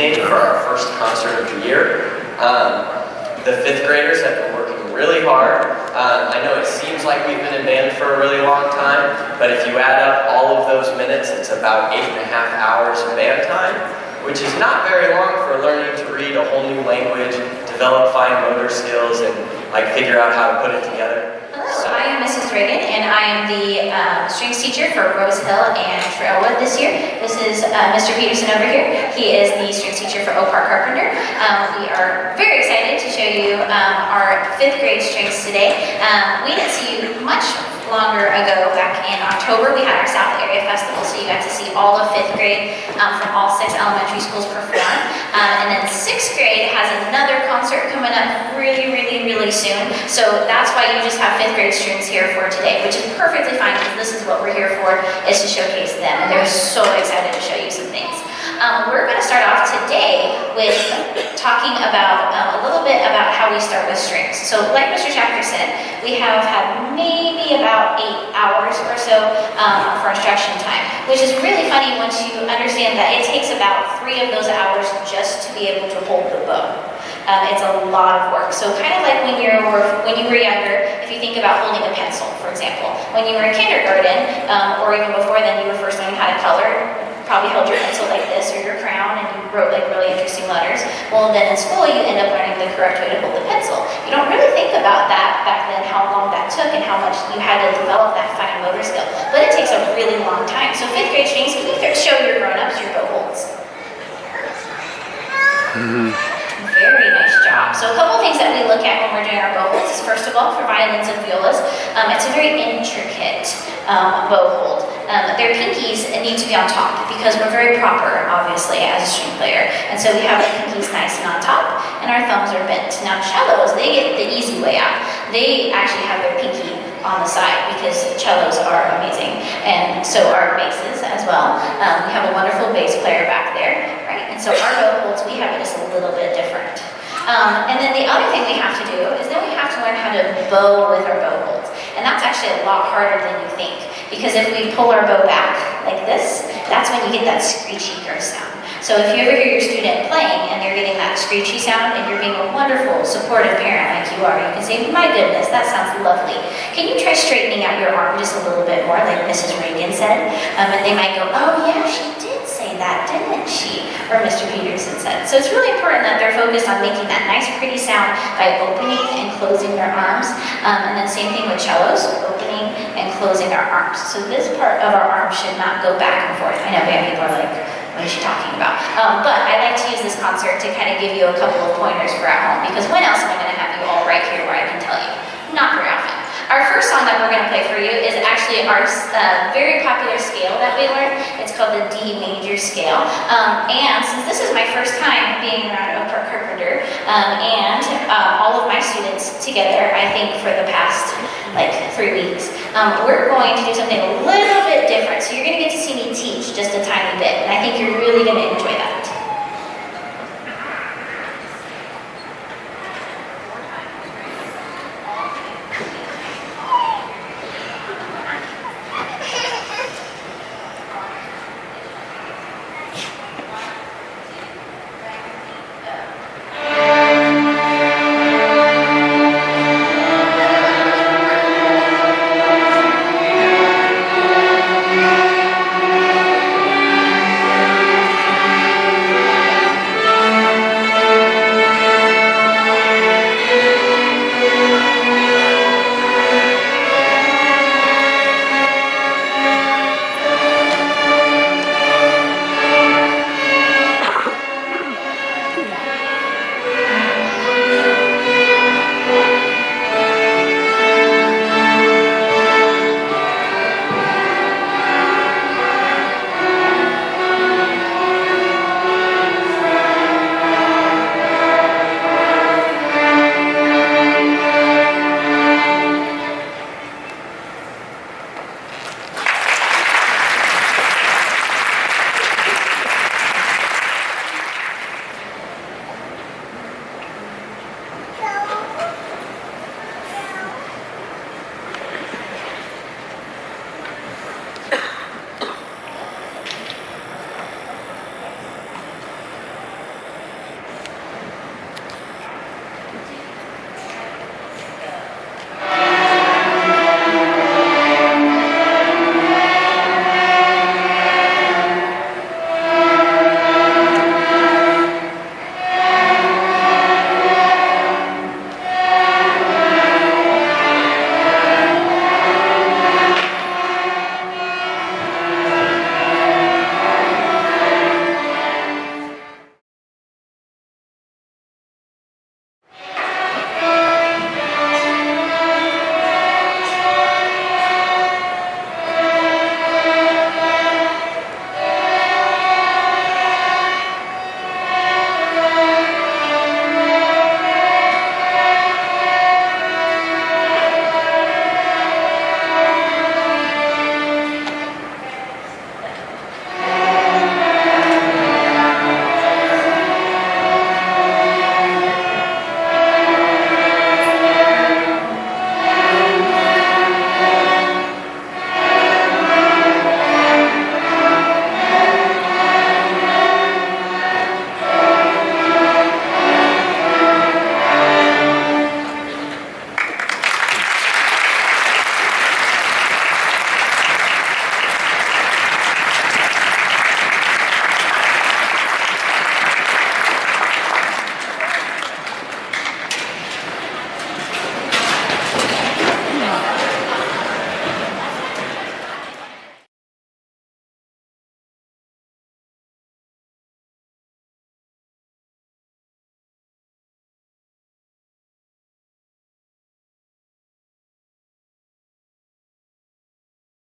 evening for our first concert of the year. The fifth graders have been working really hard. I know it seems like we've been in band for a really long time, but if you add up all of those minutes, it's about 8.5 hours of band time, which is not very long for learning to read a whole new language, develop fine motor skills, and figure out how to put it together. Hello, I am Mrs. Reagan, and I am the strings teacher for Rose Hill and Trailwood this year. This is Mr. Peterson over here. He is the strings teacher for Oak Park Carpenter. We are very excited to show you our fifth grade strings today. We didn't see you much longer ago, back in October. We had our South Area Festival, so you got to see all of fifth grade from all 6 elementary schools perform. And then sixth grade has another concert coming up really soon. So that's why you just have fifth grade strings here for today, which is perfectly fine because this is what we're here for, is to showcase them. And they're so excited to show you some things. We're going to start off today with talking about a little bit about how we start with strings. So like Mr. Schachter said, we have had maybe about 8 hours or so for instruction time, which is really funny once you understand that it takes about 3 of those hours just to be able to hold the bow. It's a lot of work. So kind of like when you were younger, if you think about holding a pencil, for example. When you were in kindergarten, or even before then, you were first learning how to color, probably held your pencil like this or your crown and you wrote really interesting letters. Well, then in school you end up learning the correct way to hold the pencil. You don't really think about that back then, how long that took and how much you had to develop that fine motor skill. But it takes a really long time. So fifth grade strings, can you show your grown-ups your bow holds? Very nice job. So a couple things that we look at when we're doing our bow holds is, first of all, for violins and violas, it's a very intricate bow hold. Their pinkies need to be on top because we're very proper, obviously, as a string player. And so we have the pinkies nice and on top, and our thumbs are bent. Now cellos, they get the easy way out. They actually have their pinky on the side because cellos are amazing, and so are basses as well. We have a wonderful bass player back there, right? And so our bow holds, we have it just a little bit different. And then the other thing we have to do is then we have to learn how to bow with our bow holds. And that's actually a lot harder than you think. Because if we pull our bow back like this, that's when you get that screechy sound. So if you ever hear your student playing and they're getting that screechy sound and you're being a wonderful, supportive parent like you are, you can say, my goodness, that sounds lovely. Can you try straightening out your arm just a little bit more, like Mrs. Reagan said? And they might go, oh yeah, she did say that, didn't she? Or Mr. Peterson said. So it's really important that they're focused on making that nice, pretty sound by opening and closing their arms. And then same thing with cellos, opening and closing our arms. So this part of our arm should not go back and forth. I know band people are like, what is she talking about? But I like to use this concert to kind of give you a couple of pointers for at home, because when else am I going to have you all right here where I can tell you? Not very often. Our first song that we're going to play for you is actually our very popular scale that we learned. It's called the D major scale. And since this is my first time being around Oak Park Carpenter, and all of my students together, I think for the past 3 weeks, we're going to do something a little bit different. So you're going to get to see me teach just a tiny bit, and I think you're really going to enjoy that.